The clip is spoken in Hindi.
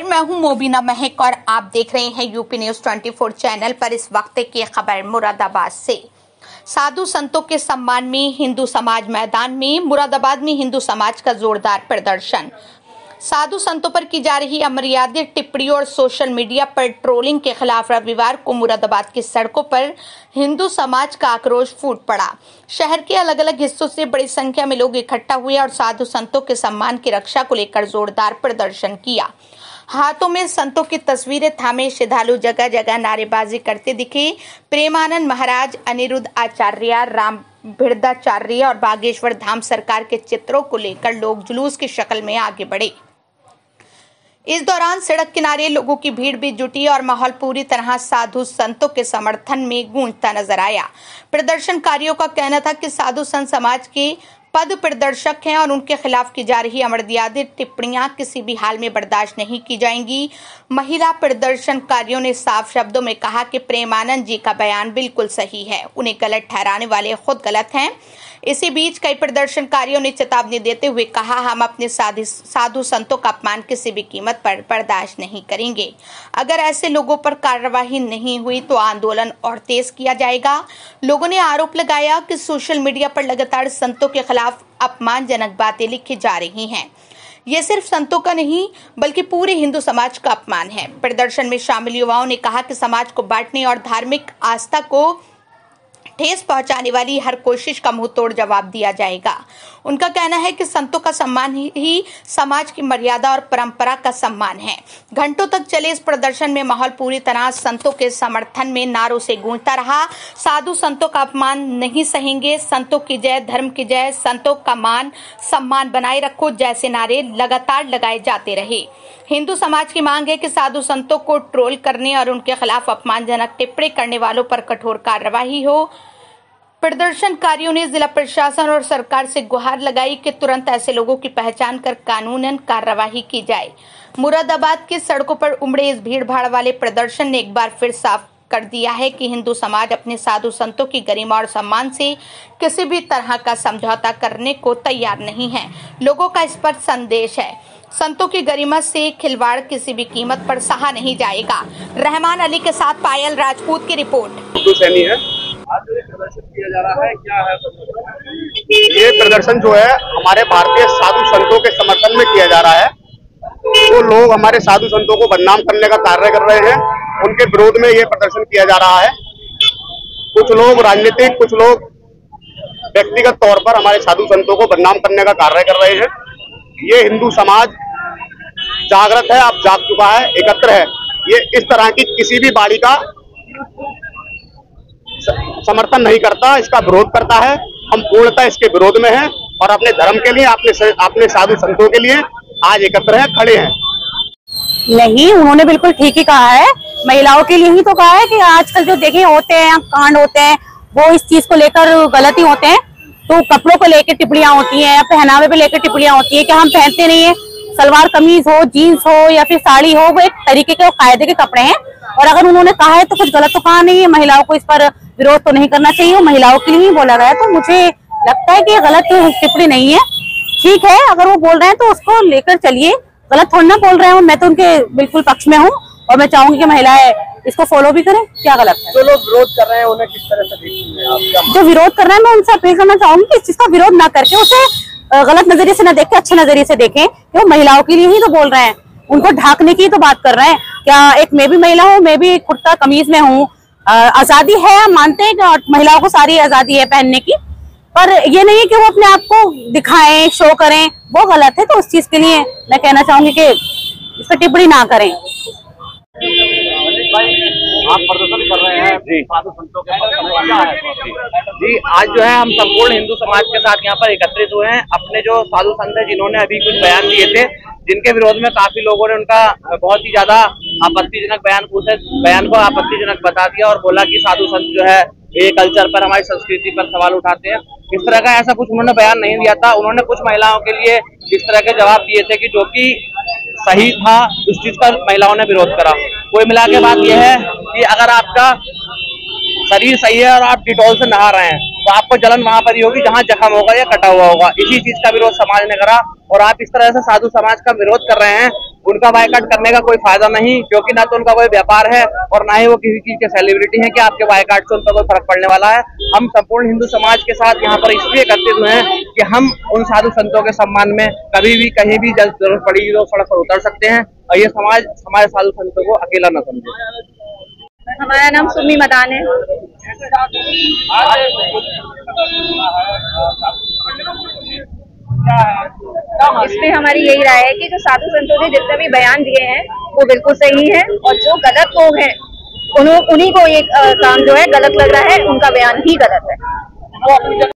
नमस्कार, मैं हूं मोबिना महक और आप देख रहे हैं यूपी न्यूज 24 चैनल पर। इस वक्त की खबर मुरादाबाद से। साधु संतों के सम्मान में हिंदू समाज मैदान में। मुरादाबाद में हिंदू समाज का जोरदार प्रदर्शन। साधु संतों पर की जा रही अमर्यादित टिप्पणियों और सोशल मीडिया पर ट्रोलिंग के खिलाफ रविवार को मुरादाबाद की सड़कों पर हिंदू समाज का आक्रोश फूट पड़ा। शहर के अलग अलग हिस्सों से बड़ी संख्या में लोग इकट्ठा हुए और साधु संतों के सम्मान की रक्षा को लेकर जोरदार प्रदर्शन किया। हाथों में संतों की तस्वीरें थामे श्रद्धालु जगह जगह नारेबाजी करते दिखे। प्रेमानंद महाराज, अनिरुद्ध आचार्य, राम भिड़दाचार्य और बागेश्वर धाम सरकार के चित्रों को लेकर लोग जुलूस की शक्ल में आगे बढ़े। इस दौरान सड़क किनारे लोगों की भीड़ भी जुटी और माहौल पूरी तरह साधु संतों के समर्थन में गूंजता नजर आया। प्रदर्शनकारियों का कहना था कि साधु संत समाज के पद प्रदर्शक हैं और उनके खिलाफ की जा रही अमर्यादित टिप्पणियां किसी भी हाल में बर्दाश्त नहीं की जाएंगी। महिला प्रदर्शनकारियों ने साफ शब्दों में कहा कि प्रेमानंद जी का बयान बिल्कुल सही है, उन्हें गलत ठहराने वाले खुद गलत हैं। इसी बीच कई प्रदर्शनकारियों ने चेतावनी देते हुए कहा, हम अपने साधु संतों का अपमान किसी भी कीमत पर बर्दाश्त नहीं करेंगे। अगर ऐसे लोगों पर कार्रवाई नहीं हुई तो आंदोलन और तेज किया जाएगा। लोगों ने आरोप लगाया कि सोशल मीडिया पर लगातार संतों के खिलाफ अपमानजनक बातें लिखी जा रही हैं। ये सिर्फ संतों का नहीं बल्कि पूरे हिंदू समाज का अपमान है। प्रदर्शन में शामिल युवाओं ने कहा कि समाज को बांटने और धार्मिक आस्था को ठेस पहुंचाने वाली हर कोशिश का मुंहतोड़ जवाब दिया जाएगा। उनका कहना है कि संतों का सम्मान ही समाज की मर्यादा और परंपरा का सम्मान है। घंटों तक चले इस प्रदर्शन में माहौल पूरी तरह संतों के समर्थन में नारों से गूंजता रहा। साधु संतों का अपमान नहीं सहेंगे, संतों की जय, धर्म की जय, संतों का मान सम्मान बनाए रखो जैसे नारे लगातार लगाए जाते रहे। हिंदू समाज की मांग है कि साधु संतों को ट्रोल करने और उनके खिलाफ अपमानजनक टिप्पणी करने वालों पर कठोर कार्रवाई हो। प्रदर्शनकारियों ने जिला प्रशासन और सरकार से गुहार लगाई कि तुरंत ऐसे लोगों की पहचान कर कानूनन कार्रवाई की जाए। मुरादाबाद की सड़कों पर उमड़े इस भीड़ भाड़ वाले प्रदर्शन ने एक बार फिर साफ कर दिया है कि हिंदू समाज अपने साधु संतों की गरिमा और सम्मान से किसी भी तरह का समझौता करने को तैयार नहीं है। लोगों का स्पष्ट संदेश है, संतों की गरिमा से खिलवाड़ किसी भी कीमत पर सहा नहीं जाएगा। रहमान अली के साथ पायल राजपूत की रिपोर्ट। आज जो प्रदर्शन किया जा रहा है, क्या है? ये प्रदर्शन जो है हमारे भारतीय साधु संतों के समर्थन में किया जा रहा है। तो लोग हमारे साधु संतों को बदनाम करने का कार्य कर रहे हैं, उनके विरोध में ये प्रदर्शन किया जा रहा है। कुछ लोग राजनीतिक, कुछ लोग व्यक्तिगत तौर पर हमारे साधु संतों को बदनाम करने का कार्य कर रहे हैं। ये हिंदू समाज जागृत है, अब जाग चुका है, एकत्र है। ये इस तरह की किसी भी बाड़ी का समर्थन नहीं करता, इसका विरोध करता है। हम पूर्णतः इसके विरोध में हैं और अपने धर्म के लिए, अपने साधु संतों के लिए आज एकत्र हैं, खड़े हैं। नहीं, उन्होंने बिल्कुल ठीक ही कहा है। महिलाओं के लिए ही तो कहा है कि आजकल जो देखे होते हैं कांड होते हैं वो इस चीज को लेकर गलत ही होते हैं। तो कपड़ों को लेकर टिप्पणियां होती हैं, पहनावे पे लेकर टिप्पणियां होती है कि हम पहनते नहीं है। सलवार कमीज हो, जीन्स हो या फिर साड़ी हो, वो एक तरीके के कायदे के कपड़े हैं और अगर उन्होंने कहा है तो कुछ गलत तो कहा नहीं है। महिलाओं को इस पर विरोध तो नहीं करना चाहिए, वो महिलाओं के लिए ही बोला गया। तो मुझे लगता है कि ये गलत टिप्पणी नहीं है। ठीक है, अगर वो बोल रहे हैं तो उसको लेकर चलिए, गलत थोड़ी ना बोल रहे हैं। मैं तो उनके बिल्कुल पक्ष में हूँ और मैं चाहूंगी कि महिलाएं इसको फॉलो भी करें। क्या गलत है? जो लोग विरोध कर रहे हैं उन्हें किस तरह से देखेंगे? जो विरोध कर रहे हैं मैं उनसे अपील करना चाहूंगी कि इस चीज का विरोध ना करके उसे गलत नजरिए से न देखें, अच्छे नजरिए से देखें। वो महिलाओं के लिए ही तो बोल रहे हैं, उनको ढाकने की तो बात कर रहे हैं। क्या एक मैं भी महिला हूँ, मैं भी कुर्ता कमीज में हूँ, आजादी है, हम मानते हैं कि महिलाओं को सारी आजादी है पहनने की, पर ये नहीं है कि वो अपने आप को दिखाएं, शो करें, वो गलत है। तो उस चीज के लिए मैं कहना चाहूंगी कि इस पर टिप्पणी ना करें। आप प्रदर्शन कर रहे हैं जी, साधु संतों के जी। आज जो है हम संपूर्ण हिंदू समाज के साथ यहाँ पर एकत्रित हुए हैं। अपने जो साधु संत है जिन्होंने अभी कुछ बयान दिए थे, जिनके विरोध में काफी लोगों ने उनका बहुत ही ज्यादा आपत्तिजनक बयान को आपत्तिजनक बता दिया और बोला कि साधु संत जो है ये कल्चर पर, हमारी संस्कृति पर सवाल उठाते हैं। इस तरह का ऐसा कुछ उन्होंने बयान नहीं दिया था। उन्होंने कुछ महिलाओं के लिए इस तरह के जवाब दिए थे कि जो कि सही था, उस चीज का महिलाओं ने विरोध करा। कोई मिला के बात यह है कि अगर आपका शरीर सही है और आप डिटॉल से नहा रहे हैं तो आपको जलन वहां पर ही होगी जहां जख्म होगा या कटा हुआ होगा। इसी चीज का विरोध समाज ने करा और आप इस तरह से साधु समाज का विरोध कर रहे हैं उनका बायकॉट करने का कोई फायदा नहीं, क्योंकि ना तो उनका कोई व्यापार है और ना ही वो किसी चीज के सेलिब्रिटी हैं कि आपके बायकॉट से उनका कोई फर्क पड़ने वाला है। हम संपूर्ण हिंदू समाज के साथ यहाँ पर इसलिए एकत्रित हुए हैं कि हम उन साधु संतों के सम्मान में कभी भी कहीं भी जरूरत पड़ी तो सड़क पर उतर सकते हैं और ये समाज हमारे साधु संतों को अकेला न समझे। हमारा नाम सुमी मदान है। इसमें हमारी यही राय है कि जो साधु संतों ने जितने भी बयान दिए हैं वो बिल्कुल सही है, और जो गलत लोग हैं उन्हीं को ये काम जो है गलत लग रहा है, उनका बयान ही गलत है।